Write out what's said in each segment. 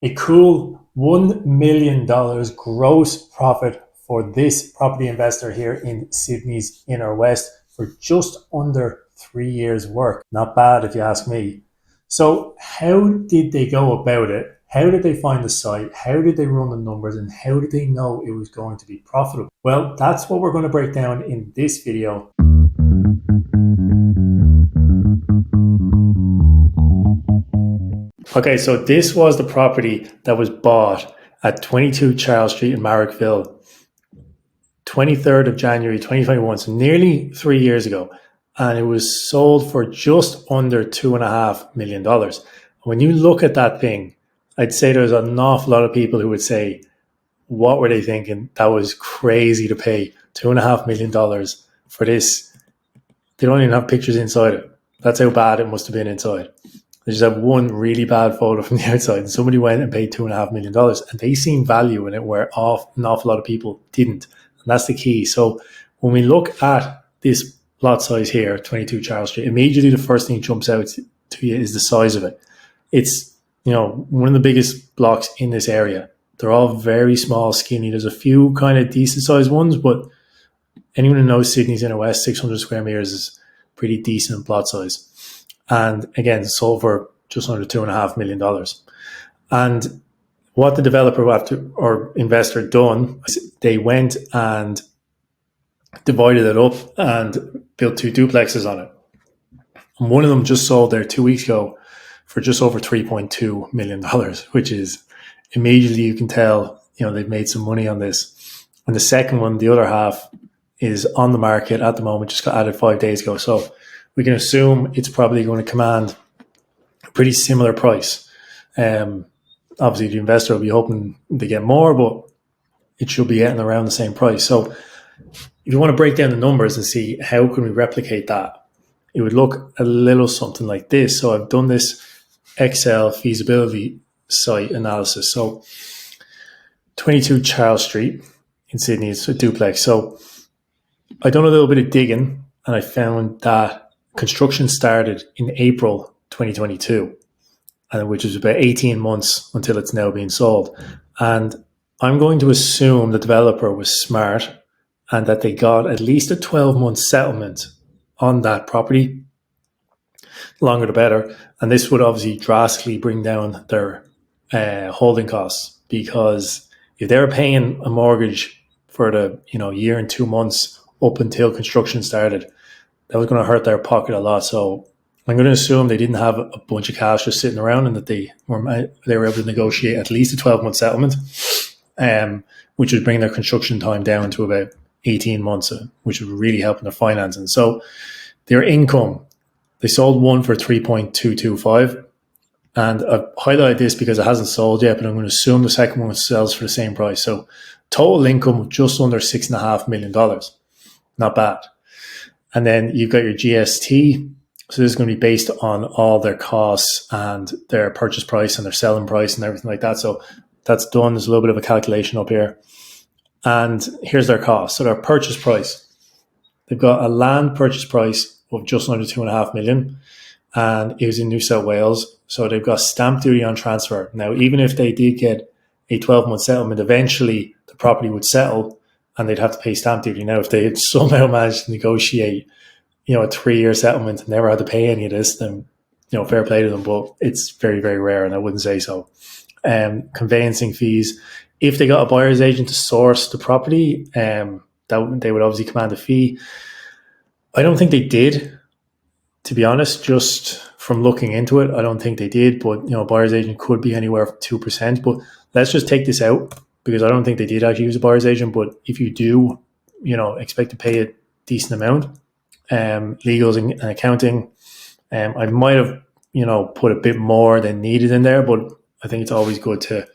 A cool $1 million gross profit for this property investor here in Sydney's Inner West for just under 3 years' work. Not bad if you ask me. So, how did they go about it? How did they find the site? How did they run the numbers? And how did they know it was going to be profitable? Well, that's what we're going to break down in this video. Okay, so this was the property that was bought at 22 Charles Street in Marrickville, 23rd of January 2021, so nearly 3 years ago. And it was sold for just under $2.5 million. When you look at that thing, I'd say there's an awful lot of people who would say, what were they thinking? That was crazy to pay $2.5 million for this. They don't even have pictures inside it. That's how bad it must have been inside. They just have one really bad photo from the outside, and somebody went and paid $2.5 million, and they seen value in it where an awful lot of people didn't. And that's the key. So when we look at this lot size here, 22 Charles Street, immediately the first thing that jumps out to you is the size of it. It's, one of the biggest blocks in this area. They're all very small, skinny. There's a few kind of decent sized ones, but anyone who knows Sydney's Inner West, 600 square meters is pretty decent plot size. And again, sold for just under $2.5 million. And what the developer or investor done, they went and divided it up and built two duplexes on it. And one of them just sold there 2 weeks ago for just over $3.2 million, which is immediately you can tell, they've made some money on this. And the second one, the other half, is on the market at the moment, just got added 5 days ago. So we can assume it's probably going to command a pretty similar price. Obviously, the investor will be hoping to get more, but it should be getting around the same price. So if you want to break down the numbers and see how can we replicate that, it would look a little something like this. So I've done this Excel feasibility site analysis. So 22 Charles Street in Sydney, it's a duplex. So I done a little bit of digging and I found that construction started in April 2022, which is about 18 months until it's now being sold. And I'm going to assume the developer was smart and that they got at least a 12-month settlement on that property. The longer the better. And this would obviously drastically bring down their holding costs, because if they're paying a mortgage for the year and 2 months up until construction started, that was going to hurt their pocket a lot. So I'm going to assume they didn't have a bunch of cash just sitting around, and that they were able to negotiate at least a 12-month settlement, which would bring their construction time down to about 18 months, which would really help in their financing. So their income, they sold one for 3.225, and I've highlighted this because it hasn't sold yet, but I'm going to assume the second one sells for the same price. So total income of just under $6.5 million. Not bad. And then you've got your GST. So this is going to be based on all their costs and their purchase price and their selling price and everything like that. So that's done. There's a little bit of a calculation up here. And here's their cost. So their purchase price, they've got a land purchase price of just under $2.5 million. And it was in New South Wales. So they've got stamp duty on transfer. Now, even if they did get a 12-month settlement, eventually the property would settle and they'd have to pay stamp duty. Now, if they had somehow managed to negotiate, a 3-year settlement and never had to pay any of this, then, fair play to them. But it's very, very rare, and I wouldn't say so. Conveyancing fees. If they got a buyer's agent to source the property, that they would obviously command a fee. I don't think they did, to be honest. Just from looking into it, I don't think they did. But, a buyer's agent could be anywhere from 2%. But let's just take this out, because I don't think they did actually use a buyer's agent. But if you do, expect to pay a decent amount, legals and accounting, I might have, put a bit more than needed in there, but I think it's always good to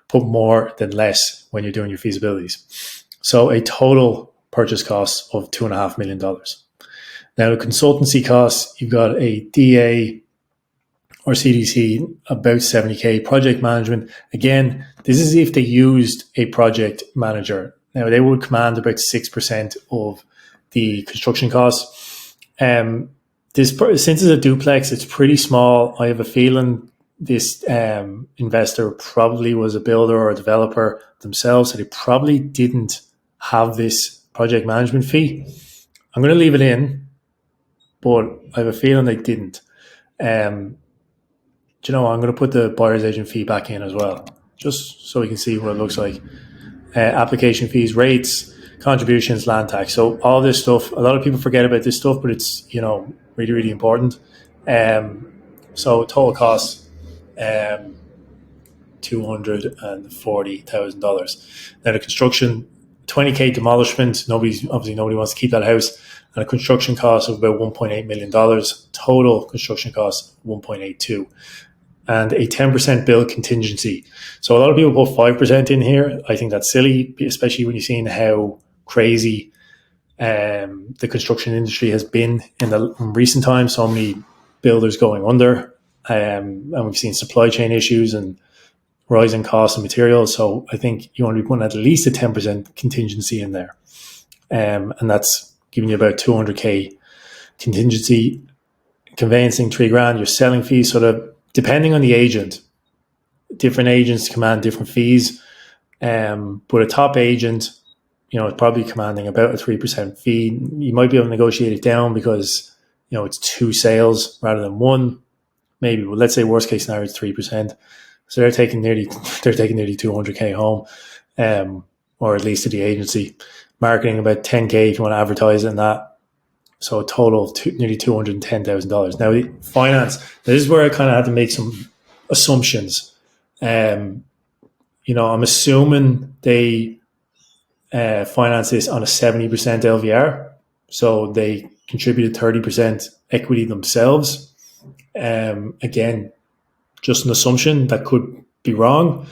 put more than less when you're doing your feasibilities. So a total purchase cost of $2.5 million. Now, the consultancy costs, you've got a DA or CDC, about $70K. Project management, again, this is if they used a project manager. Now, they would command about 6% of the construction costs. Since it's a duplex, it's pretty small. I have a feeling this investor probably was a builder or a developer themselves, so they probably didn't have this project management fee. I'm going to leave it in, but I have a feeling they didn't. Do you know what? I'm going to put the buyer's agent fee back in as well, just so we can see what it looks like. Application fees, rates, contributions, land tax. So all this stuff, a lot of people forget about this stuff, but it's, really, really important. So total costs, $240,000. Now the construction, 20K demolishment. Nobody wants to keep that house, and a construction cost of about $1.8 million. Total construction cost 1.82, and a 10% build contingency. So a lot of people put 5% in here. I think that's silly, especially when you're seeing how crazy the construction industry has been in recent times. So many builders going under, and we've seen supply chain issues and rising costs of materials. So I think you want to be putting at least a 10% contingency in there. And that's giving you about 200K contingency. Conveyancing, $3,000. Your selling fees, sort of depending on the agent, different agents command different fees. But a top agent, is probably commanding about a 3% fee. You might be able to negotiate it down because, it's 2 sales rather than 1. Maybe, well, let's say worst case scenario is 3%. So they're taking nearly 200K home, or at least to the agency. Marketing about 10K if you want to advertise in that. So a total of nearly $210,000. Now, the finance, this is where I kind of had to make some assumptions. I'm assuming they finance this on a 70% LVR. So they contributed 30% equity themselves. Again, just an assumption that could be wrong,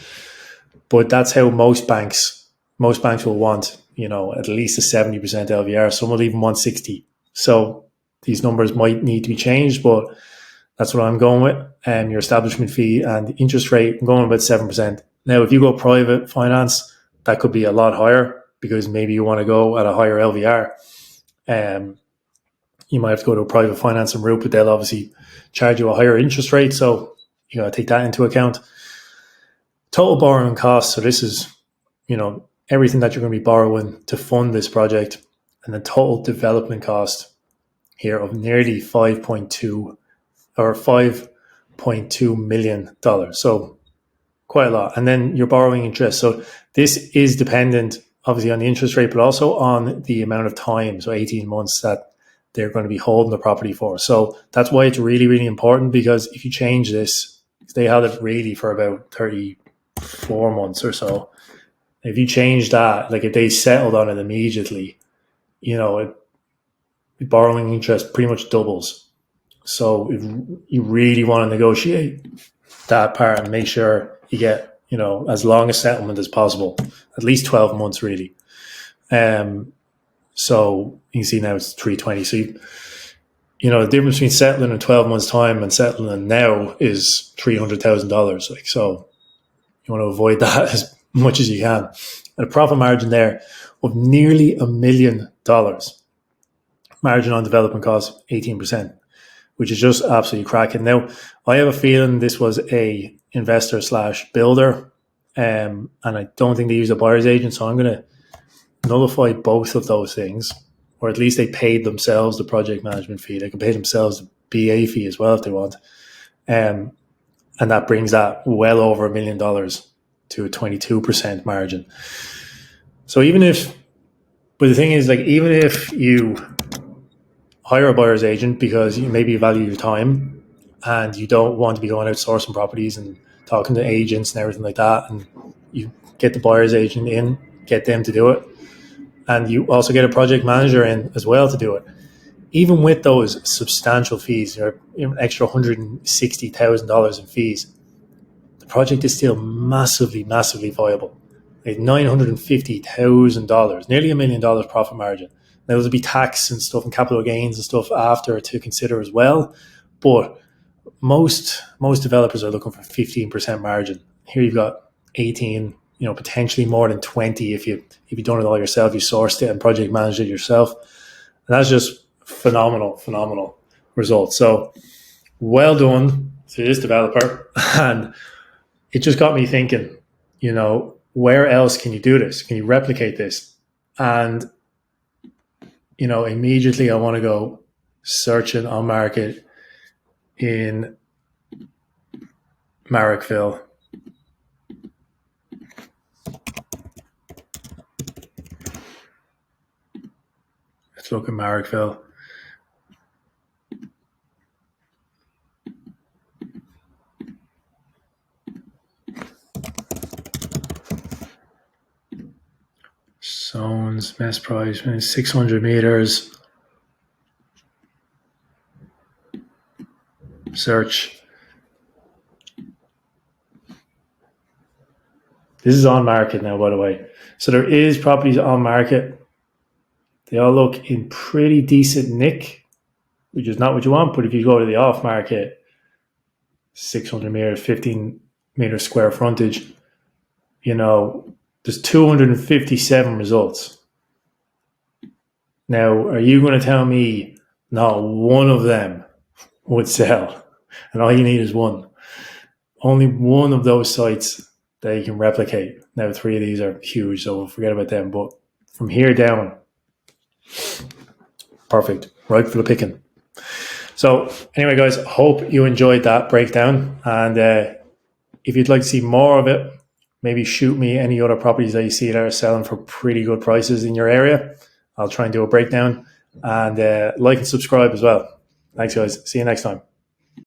but that's how most banks will want, at least a 70% LVR. Some will even want 60. So these numbers might need to be changed, but that's what I'm going with. Your establishment fee and the interest rate, I'm going about 7%. Now, if you go private finance, that could be a lot higher because maybe you want to go at a higher LVR. You might have to go to a private financing route, but they'll obviously charge you a higher interest rate. So you got to take that into account. Total borrowing costs. So this is, everything that you're going to be borrowing to fund this project, and the total development cost here of nearly $5.2 million. So quite a lot. And then your borrowing interest. So this is dependent obviously on the interest rate, but also on the amount of time. So 18 months that they're going to be holding the property for. So that's why it's really, really important, because if you change this, they held it really for about 34 months or so. If you change that, like if they settled on it immediately, borrowing interest pretty much doubles. So if you really want to negotiate that part and make sure you get, as long a settlement as possible, at least 12 months really. So you can see now it's 320. So the difference between settling in 12 months time and settling now is $300,000. Like, so you want to avoid that as much as you can. And a profit margin there of nearly $1 million. Margin on development costs, 18%, which is just absolutely cracking. Now, I have a feeling this was a investor / builder, and I don't think they use a buyer's agent. So I'm going to nullify both of those things, or at least they paid themselves the project management fee. They can pay themselves the BA fee as well if they want. And that brings that well over $1 million to a 22% margin. So but the thing is, like, even if you hire a buyer's agent because maybe you value your time and you don't want to be going out sourcing properties and talking to agents and everything like that, and you get the buyer's agent in, get them to do it, and you also get a project manager in as well to do it. Even with those substantial fees, or an extra $160,000 in fees, the project is still massively, massively viable. Like $950,000, nearly $1 million profit margin. Now, there'll be tax and stuff and capital gains and stuff after to consider as well, but most developers are looking for 15% margin. Here you've got 18, potentially more than 20 if you've done it all yourself, you sourced it and project managed it yourself. And that's just phenomenal results. So well done to this developer, and it just got me thinking, where else can you do this? Can you replicate this? And, immediately I want to go searching on market in Marrickville. Let's look at Marrickville. Zones, best price, 600 meters. Search. This is on market now, by the way. So there is properties on market. They all look in pretty decent nick, which is not what you want. But if you go to the off market, 600 meters, 15 meter square frontage, there's 257 results. Now, are you going to tell me not one of them would sell? And all you need is one. Only one of those sites that you can replicate. Now, 3 of these are huge, so we'll forget about them. But from here down, perfect. Right for the picking. So anyway, guys, hope you enjoyed that breakdown. And if you'd like to see more of it, maybe shoot me any other properties that you see that are selling for pretty good prices in your area. I'll try and do a breakdown. And like and subscribe as well. Thanks, guys. See you next time.